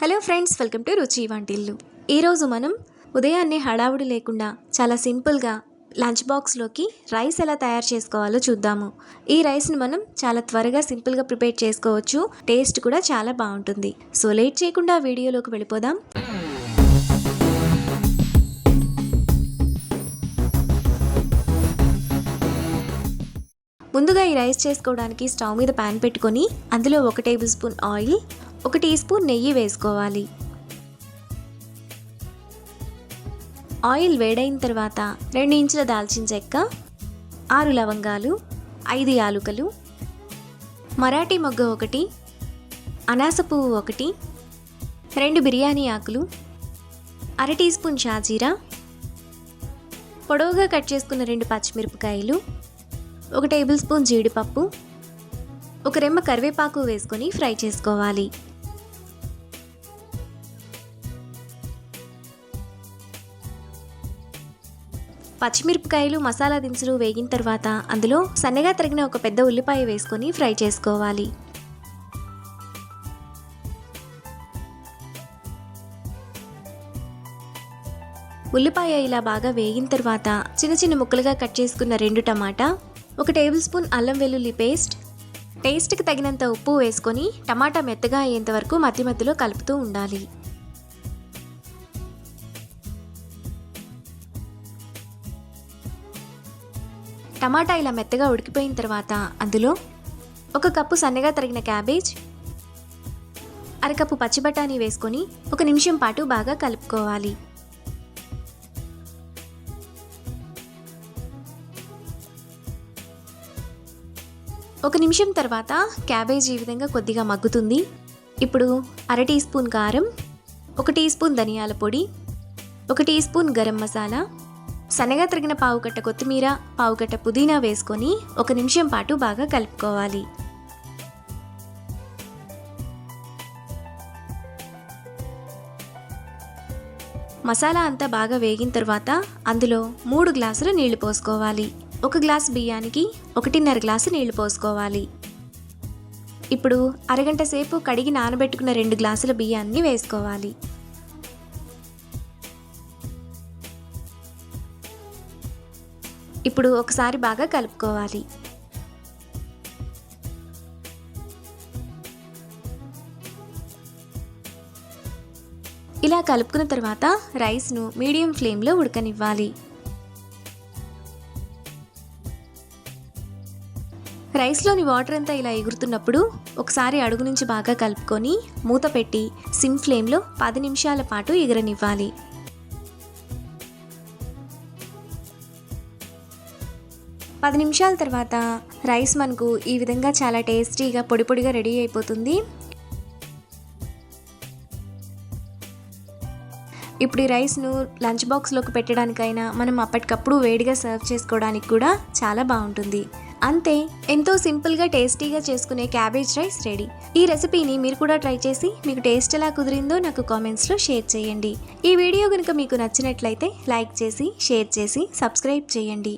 Hello friends, welcome to రుచి వంటిల్లు. ఈరోజు మనం ఉదయాన్నే హడావుడి లేకుండా చాలా సింపుల్గా లంచ్ బాక్స్లోకి రైస్ ఎలా తయారు చేసుకోవాలో చూద్దాము. ఈ రైస్ని మనం చాలా త్వరగా సింపుల్గా ప్రిపేర్ చేసుకోవచ్చు. టేస్ట్ కూడా చాలా బాగుంటుంది. సో లేట్ చేయకుండా వీడియోలోకి వెళ్ళిపోదాం. ముందుగా ఈ రైస్ చేసుకోవడానికి స్టవ్ మీద ప్యాన్ పెట్టుకొని అందులో 1 tablespoon oil, 1 teaspoon నెయ్యి వేసుకోవాలి. ఆయిల్ వేడైన తర్వాత 2 ఇంచుల దాల్చిన చెక్క, 6 లవంగాలు, 5 యాలుకలు, మరాఠీ మొగ్గ 1, అనాస పువ్వు 1, 2 బిర్యానీ ఆకులు, 1/2 టీ స్పూన్ షాజీరా, పొడవుగా కట్ చేసుకున్న 2 పచ్చిమిరపకాయలు, 1 టేబుల్ స్పూన్ జీడిపప్పు, 1 రెమ్మ కరివేపాకు వేసుకొని ఫ్రై చేసుకోవాలి. పచ్చిమిరపకాయలు, మసాలా దినుసులు వేగిన తర్వాత అందులో సన్నగా తరిగిన 1 పెద్ద ఉల్లిపాయ వేసుకొని ఫ్రై చేసుకోవాలి. ఉల్లిపాయ ఇలా బాగా వేగిన తర్వాత చిన్న చిన్న ముక్కలుగా కట్ చేసుకున్న 2 టమాటా, 1 టేబుల్ స్పూన్ అల్లం వెల్లుల్లి పేస్ట్, టేస్ట్కి తగినంత ఉప్పు వేసుకొని టమాటా మెత్తగా అయ్యేంత వరకు మధ్య మధ్యలో కలుపుతూ ఉండాలి. టమాటా ఇలా మెత్తగా ఉడికిపోయిన తర్వాత అందులో 1 కప్పు సన్నగా తరిగిన క్యాబేజ్, 1/2 కప్పు పచ్చి బఠానీ వేసుకొని 1 నిమిషం పాటు బాగా కలుపుకోవాలి. ఒక నిమిషం తర్వాత క్యాబేజీ ఈ విధంగా కొద్దిగా మగ్గుతుంది. ఇప్పుడు 1/2 టీ స్పూన్ కారం, 1 టీ స్పూన్ ధనియాల పొడి, 1 టీ స్పూన్ గరం మసాలా, సన్నగా తరిగిన పావు కట్ట కొత్తిమీర, పావు కట్ట పుదీనా వేసుకొని 1 నిమిషం పాటు బాగా కలుపుకోవాలి. మసాలా అంతా బాగా వేగిన తర్వాత అందులో 3 గ్లాసులు నీళ్లు పోసుకోవాలి. 1 గ్లాసు బియ్యానికి 1.5 గ్లాసు నీళ్లు పోసుకోవాలి. ఇప్పుడు అరగంట సేపు కడిగి నానబెట్టుకున్న 2 గ్లాసుల బియ్యాన్ని వేసుకోవాలి. ఇప్పుడు ఒకసారి బాగా కలుపుకోవాలి. ఇలా కలుపుకున్న తర్వాత రైస్ను మీడియం ఫ్లేమ్లో ఉడకనివ్వాలి. రైస్లోని వాటర్ అంతా ఇలా ఎగురుతున్నప్పుడు ఒకసారి అడుగు నుంచి బాగా కలుపుకొని మూత పెట్టి సిమ్ ఫ్లేమ్లో 10 నిమిషాల పాటు ఎగరనివ్వాలి. పది నిమిషాల తర్వాత రైస్ మనకు ఈ విధంగా చాలా టేస్టీగా పొడి పొడిగా రెడీ అయిపోతుంది. ఇప్పుడు ఈ రైస్ను లంచ్ బాక్స్లోకి పెట్టడానికైనా మనం అప్పటికప్పుడు వేడిగా సర్వ్ చేసుకోవడానికి కూడా చాలా బాగుంటుంది. అంతే, ఎంతో సింపుల్గా టేస్టీగా చేసుకునే క్యాబేజ్ రైస్ రెడీ. ఈ రెసిపీని మీరు కూడా ట్రై చేసి మీకు టేస్ట్ ఎలా కుదిరిందో నాకు కామెంట్స్లో షేర్ చేయండి. ఈ వీడియో కనుక మీకు నచ్చినట్లయితే లైక్ చేసి, షేర్ చేసి, సబ్స్క్రైబ్ చేయండి.